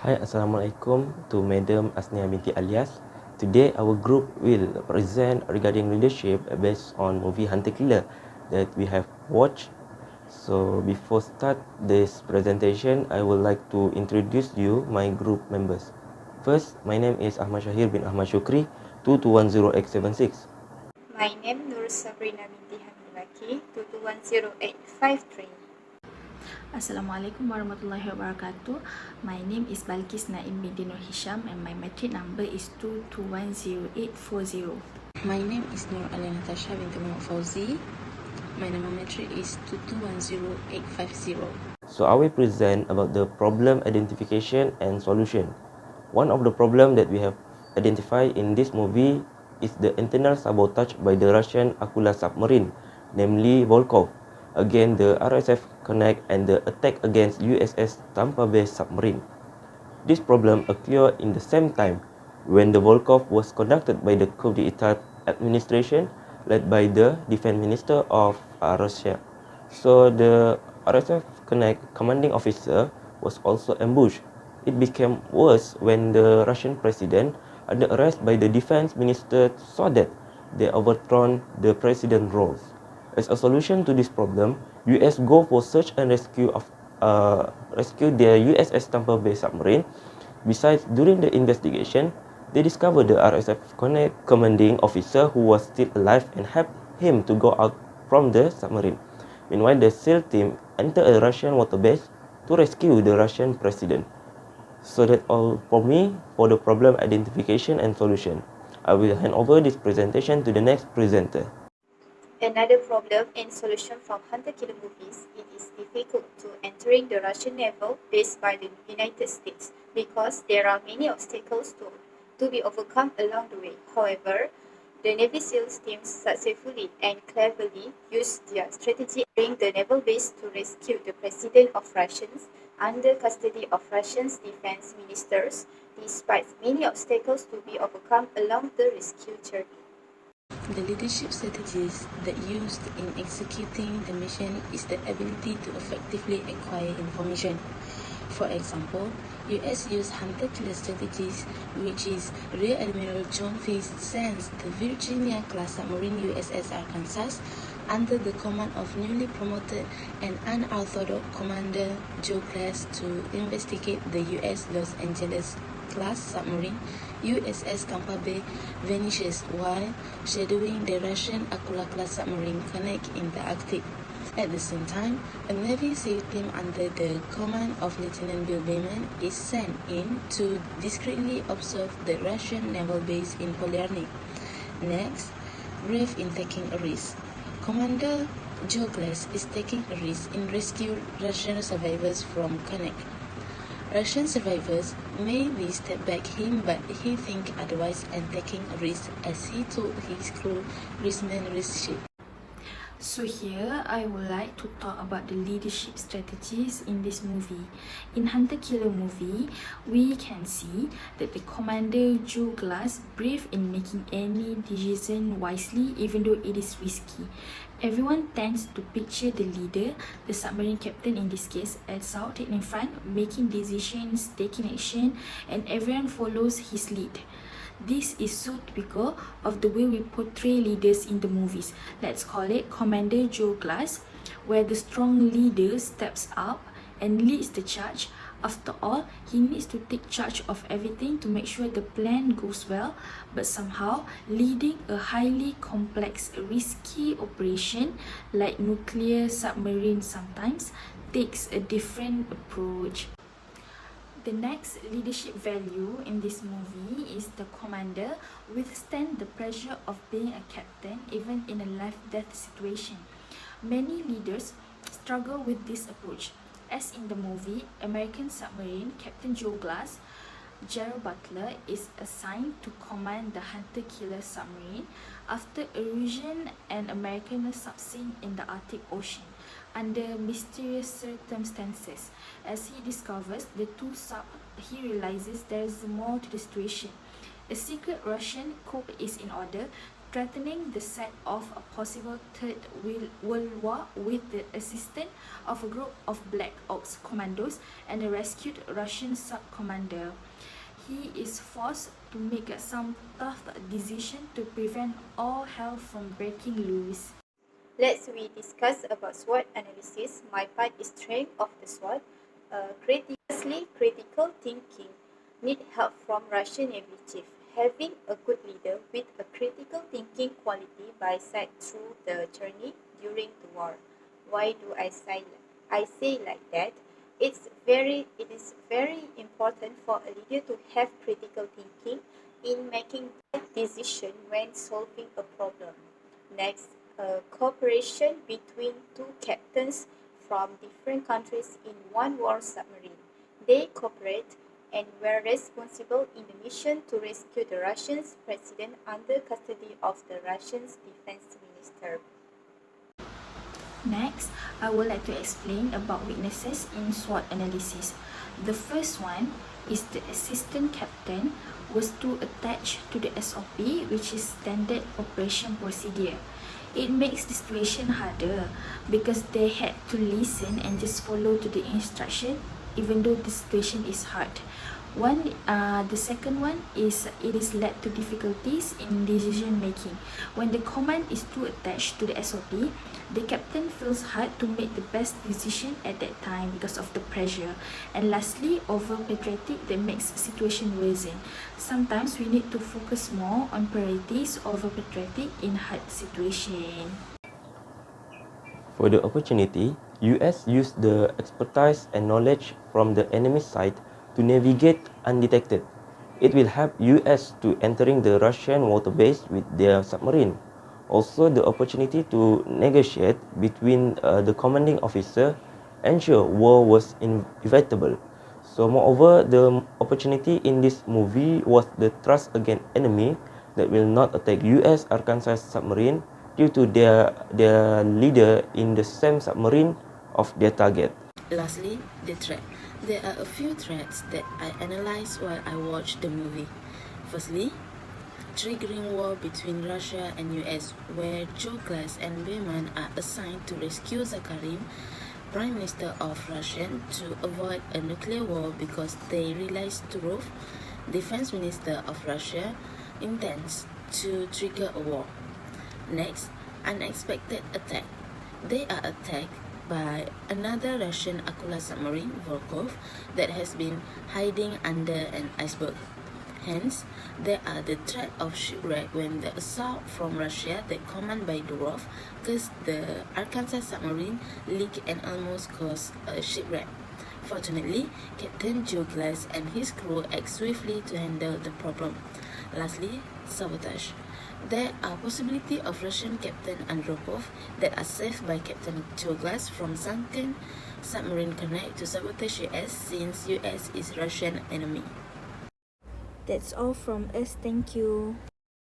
Hi, Assalamualaikum to Madam Asnia binti Alias. Today, our group will present regarding leadership based on movie Hunter Killer that we have watched. So, before start this presentation, I would like to introduce you my group members. First, my name is Ahmad Shahir bin Ahmad Shukri, 2210X76. My name Nur Sabrina binti Hamilaki, 22108553. Assalamualaikum warahmatullahi wabarakatuh. My name is Balkis Naim binti Nur Hisham and my matric number is 22108440. My name is Nur Ali Natasha binti Muhammad Fauzi. My number matric is 22108550. So, I will present about the problem identification and solution. One of the problem that we have identified in this movie is the internal sabotage by the Russian Akula submarine, namely Volkov, against the RSF Connect and the attack against USS Tampa Bay submarine. This problem occurred in the same time when the Volkov was conducted by the coup d'etat administration led by the defense minister of Russia. So the RSF Connect commanding officer was also ambushed. It became worse when the Russian president, under arrest by the defense minister, saw that they overthrown the president roles. As a solution to this problem, US go for search and rescue their USS Tampa Bay submarine. Besides, during the investigation, they discovered the RSF Connect commanding officer who was still alive and helped him to go out from the submarine. Meanwhile, the SEAL team entered a Russian waterbase to rescue the Russian president. So that's all for me for the problem identification and solution. I will hand over this presentation to the next presenter. Another problem and solution from Hunter Killer movies, it is difficult to entering the Russian naval base by the United States because there are many obstacles to be overcome along the way. However, the Navy SEALs team successfully and cleverly used their strategy during the naval base to rescue the president of Russians under custody of Russia's defense ministers, despite many obstacles to be overcome along the rescue journey. The leadership strategies that used in executing the mission is the ability to effectively acquire information. For example, US used hunter-killer strategies, which is Rear Admiral John Fiske sends the Virginia-class submarine USS Arkansas under the command of newly promoted and unorthodox Commander Joe Glass to investigate the US Los Angeles-class submarine USS Tampa Bay vanishes while shadowing the Russian Akula-class submarine Connect in the Arctic. At the same time, a Navy SEAL team under the command of Lieutenant Bill Bayman is sent in to discreetly observe the Russian naval base in Polyarny. Next, brave in taking a risk. Commander Joe Glass is taking a risk in rescuing Russian survivors from Connect. Russian survivors may be step back him, but he think otherwise and taking a risk as he told his crew, "Riskman risk ship." So here, I would like to talk about the leadership strategies in this movie. In Hunter Killer movie, we can see that the Commander Joe Glass brave in making any decision wisely even though it is risky. Everyone tends to picture the leader, the submarine captain in this case, as out in front, making decisions, taking action, and everyone follows his lead. This is so typical of the way we portray leaders in the movies. Let's call it Commander Joe Glass, where the strong leader steps up and leads the charge. After all, he needs to take charge of everything to make sure the plan goes well, but somehow leading a highly complex, risky operation like nuclear submarine sometimes takes a different approach. The next leadership value in this movie is the commander withstand the pressure of being a captain even in a life-death situation. Many leaders struggle with this approach. As in the movie American Submarine, Captain Joe Glass, Gerald Butler is assigned to command the hunter-killer submarine after a Russian and American subsink in the Arctic Ocean under mysterious circumstances. As he discovers the two sub, he realizes there is more to the situation. A secret Russian coup is in order threatening the set off a possible Third World War with the assistance of a group of Black Ops commandos and a rescued Russian sub-commander. He is forced to make some tough decision to prevent all hell from breaking loose. Let's we discuss about SWOT analysis. My part is strength of the SWOT. Critical thinking need help from Russian Navy chief. Having a good leader with a critical thinking quality by side through the journey during the war. Why do I say like that? It is very important for a leader to have critical thinking in making decision when solving a problem. Next, cooperation between two captains from different countries in one war submarine. They cooperate and were responsible in the mission to rescue the Russian president under custody of the Russian defense minister. Next, I would like to explain about weaknesses in SWOT analysis. The first one is the assistant captain was too attached to the SOP, which is standard operation procedure. It makes the situation harder because they had to listen and just follow to the instruction even though the situation is hard. The second one is it is led to difficulties in decision making. When the command is too attached to the SOP, the captain feels hard to make the best decision at that time because of the pressure. And lastly, over patriotic that makes the situation worsen. Sometimes we need to focus more on priorities over patriotic in hard situation. For the opportunity, US used the expertise and knowledge from the enemy side to navigate undetected. It will help US to entering the Russian waterbase with their submarine. Also, the opportunity to negotiate between the commanding officer ensure war was inevitable. So moreover, the opportunity in this movie was the trust against enemy that will not attack US Arkansas submarine due to their leader in the same submarine of their target. Lastly, the threat. There are a few threats that I analyzed while I watched the movie. Firstly, triggering war between Russia and US, where Joe Glass and Beman are assigned to rescue Zakharin, Prime Minister of Russia, to avoid a nuclear war because they realize Turov, Defense Minister of Russia, intends to trigger a war. Next, unexpected attack. They are attacked by another Russian Akula submarine, Volkov, that has been hiding under an iceberg. Hence, there are the threat of shipwreck when the assault from Russia that commanded by Durov caused the Arkansas submarine leak and almost caused a shipwreck. Fortunately, Captain Joe Glass and his crew act swiftly to handle the problem. Lastly, sabotage. There are possibility of Russian Captain Andropov that are saved by Captain Joe Glass from sunken submarine connect to sabotage US since US is Russian enemy. That's all from us. Thank you.